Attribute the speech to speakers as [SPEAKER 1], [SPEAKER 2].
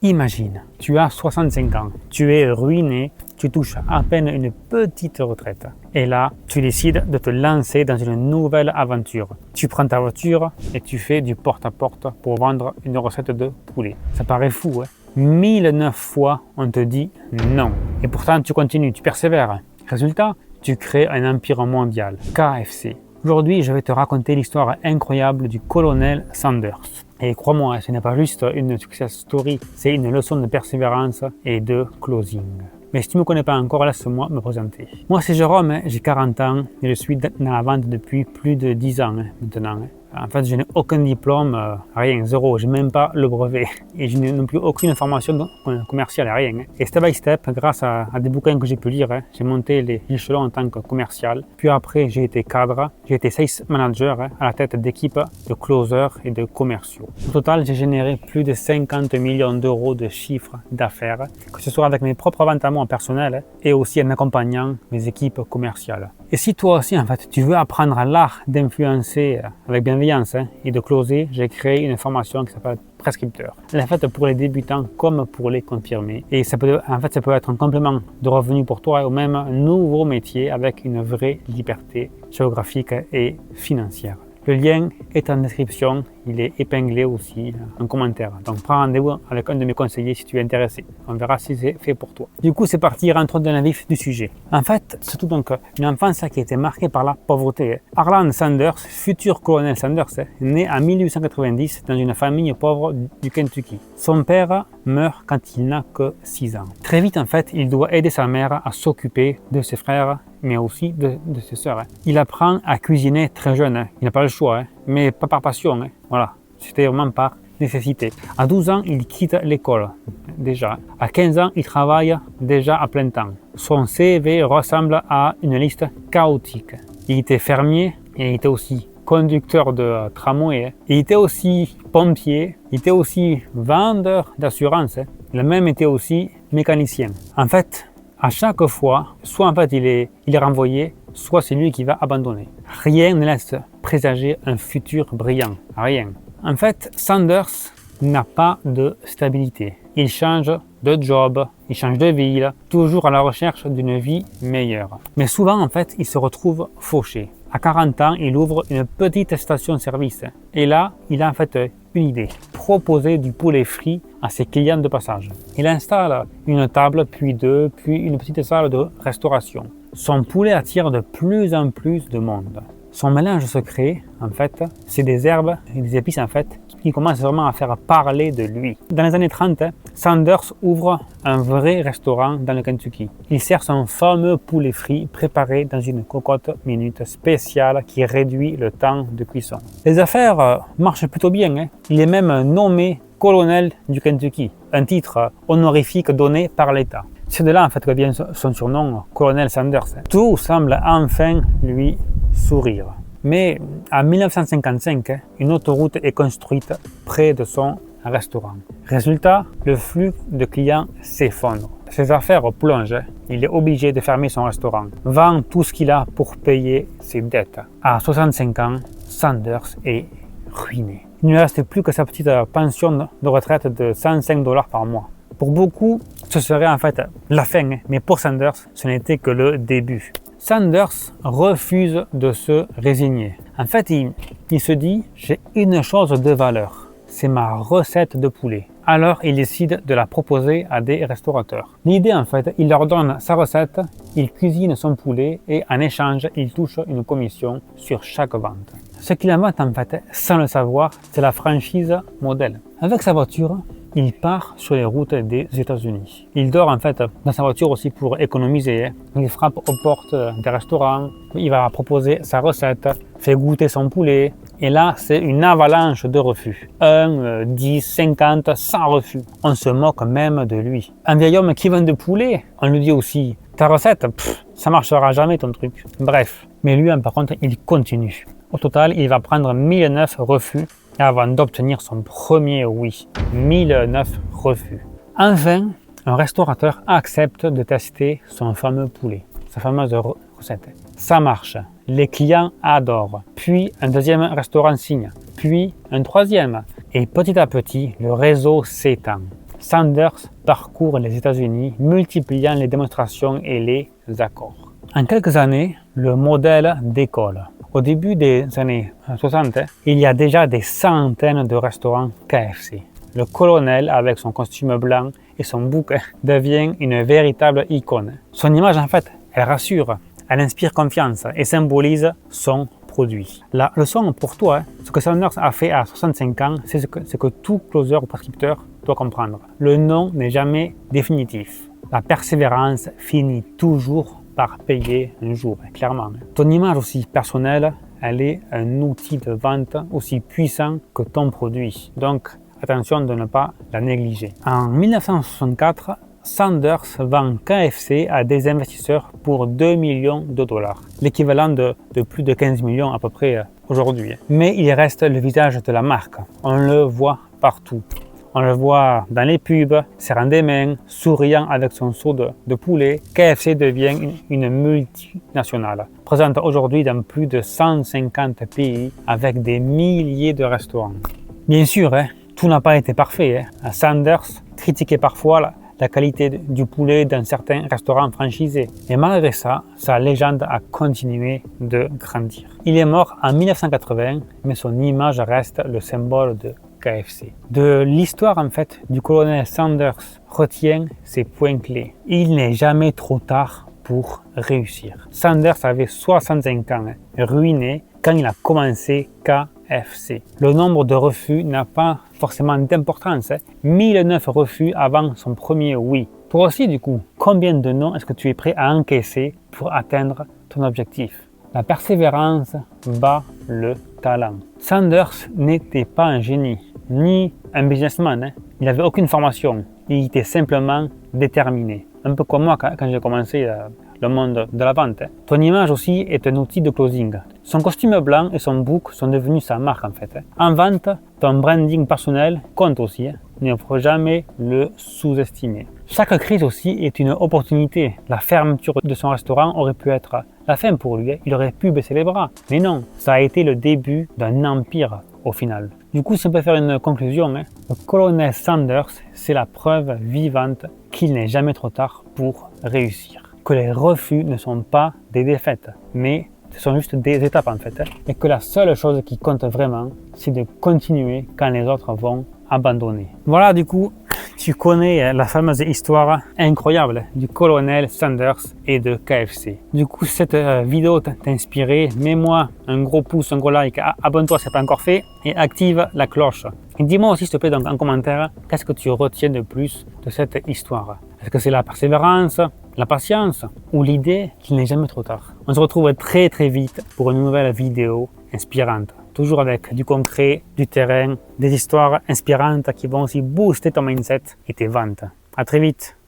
[SPEAKER 1] Imagine, tu as 65 ans, tu es ruiné, tu touches à peine une petite retraite. Et là, tu décides de te lancer dans une nouvelle aventure. Tu prends ta voiture et tu fais du porte-à-porte pour vendre une recette de poulet. Ça paraît fou, hein? 1009 fois, on te dit non. Et pourtant, tu continues, tu persévères. Résultat, tu crées un empire mondial, KFC. Aujourd'hui, je vais te raconter l'histoire incroyable du colonel Sanders. Et crois-moi, ce n'est pas juste une success story, c'est une leçon de persévérance et de closing. Mais si tu ne me connais pas encore, laisse-moi me présenter. Moi, c'est Jérôme, j'ai 40 ans et je suis dans la vente depuis plus de 10 ans maintenant. En fait, je n'ai aucun diplôme, rien, zéro, je n'ai même pas le brevet. Et je n'ai non plus aucune formation commerciale, rien. Et step by step, grâce à des bouquins que j'ai pu lire, j'ai monté les échelons en tant que commercial. Puis après, j'ai été cadre, j'ai été sales manager à la tête d'équipes de closers et de commerciaux. Au total, j'ai généré plus de 50 millions d'euros de chiffre d'affaires, que ce soit avec mes propres ventes à moi personnelles et aussi en accompagnant mes équipes commerciales. Et si toi aussi, en fait, tu veux apprendre l'art d'influencer avec bienveillance et de closer, j'ai créé une formation qui s'appelle Prescripteur. Elle est faite pour les débutants comme pour les confirmés. Et ça peut être un complément de revenu pour toi ou même un nouveau métier avec une vraie liberté géographique et financière. Le lien est en description, il est épinglé aussi en commentaire. Donc prends rendez-vous avec un de mes conseillers si tu es intéressé. On verra si c'est fait pour toi. Du coup, c'est parti, rentrons dans le vif du sujet. En fait, surtout donc une enfance qui a été marquée par la pauvreté. Harlan Sanders, futur colonel Sanders, né en 1890 dans une famille pauvre du Kentucky. Son père meurt quand il n'a que 6 ans. Très vite, en fait, il doit aider sa mère à s'occuper de ses frères, mais aussi de ses sœurs. Il apprend à cuisiner très jeune, il n'a pas le choix, mais pas par passion, voilà, c'était vraiment par nécessité. À 12 ans, il quitte l'école, déjà. À 15 ans, il travaille déjà à plein temps. Son CV ressemble à une liste chaotique. Il était fermier et il était aussi conducteur de tramway, il était aussi pompier, il était aussi vendeur d'assurance, il a même été aussi mécanicien. En fait, à chaque fois, soit en fait il est renvoyé, soit c'est lui qui va abandonner. Rien ne laisse présager un futur brillant, rien. En fait, Sanders n'a pas de stabilité. Il change de job, il change de ville, toujours à la recherche d'une vie meilleure. Mais souvent, en fait, il se retrouve fauché. À 40 ans, il ouvre une petite station-service. Et là, il a en fait une idée. Proposer du poulet frit à ses clients de passage. Il installe une table, puis deux, puis une petite salle de restauration. Son poulet attire de plus en plus de monde. Son mélange secret, en fait, c'est des herbes et des épices, en fait, qui commencent vraiment à faire parler de lui. Dans les années 30, Sanders ouvre un vrai restaurant dans le Kentucky. Il sert son fameux poulet frit préparé dans une cocotte minute spéciale qui réduit le temps de cuisson. Les affaires marchent plutôt bien. Il est même nommé colonel du Kentucky, un titre honorifique donné par l'État. C'est de là en fait que vient son surnom, colonel Sanders. Tout semble enfin lui sourire. Mais en 1955, une autoroute est construite près de son restaurant. Résultat, le flux de clients s'effondre. Ses affaires plongent. Il est obligé de fermer son restaurant. Vend tout ce qu'il a pour payer ses dettes. À 65 ans, Sanders est ruiné. Il ne lui reste plus que sa petite pension de retraite de 105 $ par mois. Pour beaucoup, ce serait en fait la fin, mais pour Sanders, ce n'était que le début. Sanders refuse de se résigner. En fait, il se dit « j'ai une chose de valeur, c'est ma recette de poulet ». Alors, il décide de la proposer à des restaurateurs. L'idée, en fait, il leur donne sa recette, il cuisine son poulet et en échange, il touche une commission sur chaque vente. Ce qu'il invente, en fait, sans le savoir, c'est la franchise modèle. Avec sa voiture, il part sur les routes des États-Unis. Il dort en fait dans sa voiture aussi pour économiser. Il frappe aux portes des restaurants, il va proposer sa recette, fait goûter son poulet. Et là, c'est une avalanche de refus. 1, 10, 50, 100 refus. On se moque même de lui. Un vieil homme qui vend de poulet, on lui dit aussi « ta recette, ça marchera jamais ton truc ». Bref, mais lui, par contre, il continue. Au total, il va prendre 1009 refus avant d'obtenir son premier oui. 1009 refus. Enfin, un restaurateur accepte de tester son fameux poulet, sa fameuse recette. Ça marche, les clients adorent. Puis un deuxième restaurant signe, puis un troisième. Et petit à petit, le réseau s'étend. Sanders parcourt les États-Unis, multipliant les démonstrations et les accords. En quelques années, le modèle décolle. Au début des années 60, il y a déjà des centaines de restaurants KFC. Le colonel, avec son costume blanc et son bouc, devient une véritable icône. Son image, en fait, elle rassure, elle inspire confiance et symbolise son produit. La leçon pour toi, ce que Sanders a fait à 65 ans, c'est ce que tout closer ou prescripteur doit comprendre. Le non n'est jamais définitif. La persévérance finit toujours par payer un jour, clairement. Ton image aussi personnelle, elle est un outil de vente aussi puissant que ton produit. Donc, attention de ne pas la négliger. En 1964, Sanders vend KFC à des investisseurs pour 2 millions de dollars, l'équivalent de plus de 15 millions à peu près aujourd'hui. Mais il reste le visage de la marque. On le voit partout. On le voit dans les pubs, serrant des mains, souriant avec son seau de poulet. KFC devient une multinationale, présente aujourd'hui dans plus de 150 pays avec des milliers de restaurants. Bien sûr, tout n'a pas été parfait. Sanders critiquait parfois la qualité du poulet dans certains restaurants franchisés. Et malgré ça, sa légende a continué de grandir. Il est mort en 1980, mais son image reste le symbole de KFC. De l'histoire en fait du colonel Sanders retient ces points clés. Il n'est jamais trop tard pour réussir. Sanders avait 65 ans, ruiné quand il a commencé KFC. Le nombre de refus n'a pas forcément d'importance. 1009 refus avant son premier oui. Toi aussi du coup, combien de non est-ce que tu es prêt à encaisser pour atteindre ton objectif? La persévérance bat le talent. Sanders n'était pas un génie, ni un businessman. Il n'avait aucune formation. Il était simplement déterminé. Un peu comme moi quand j'ai commencé le monde de la vente. Ton image aussi est un outil de closing. Son costume blanc et son bouc sont devenus sa marque en fait. En vente, ton branding personnel compte aussi. Il ne faut jamais le sous-estimer. Chaque crise aussi est une opportunité. La fermeture de son restaurant aurait pu être la fin pour lui. Il aurait pu baisser les bras. Mais non, ça a été le début d'un empire au final. Du coup, si on peut faire une conclusion, le colonel Sanders, c'est la preuve vivante qu'il n'est jamais trop tard pour réussir. Que les refus ne sont pas des défaites, mais ce sont juste des étapes en fait. Et que la seule chose qui compte vraiment, c'est de continuer quand les autres vont abandonner. Voilà, du coup, tu connais la fameuse histoire incroyable du colonel Sanders et de KFC. Du coup, si cette vidéo t'a inspiré, mets-moi un gros pouce, un gros like, abonne-toi si ce n'est pas encore fait et active la cloche. Et dis-moi aussi, s'il te plaît, donc, en commentaire, qu'est-ce que tu retiens de plus de cette histoire? Est-ce que c'est la persévérance, la patience ou l'idée qu'il n'est jamais trop tard? On se retrouve très très vite pour une nouvelle vidéo inspirante. Toujours avec du concret, du terrain, des histoires inspirantes qui vont aussi booster ton mindset et tes ventes. À très vite.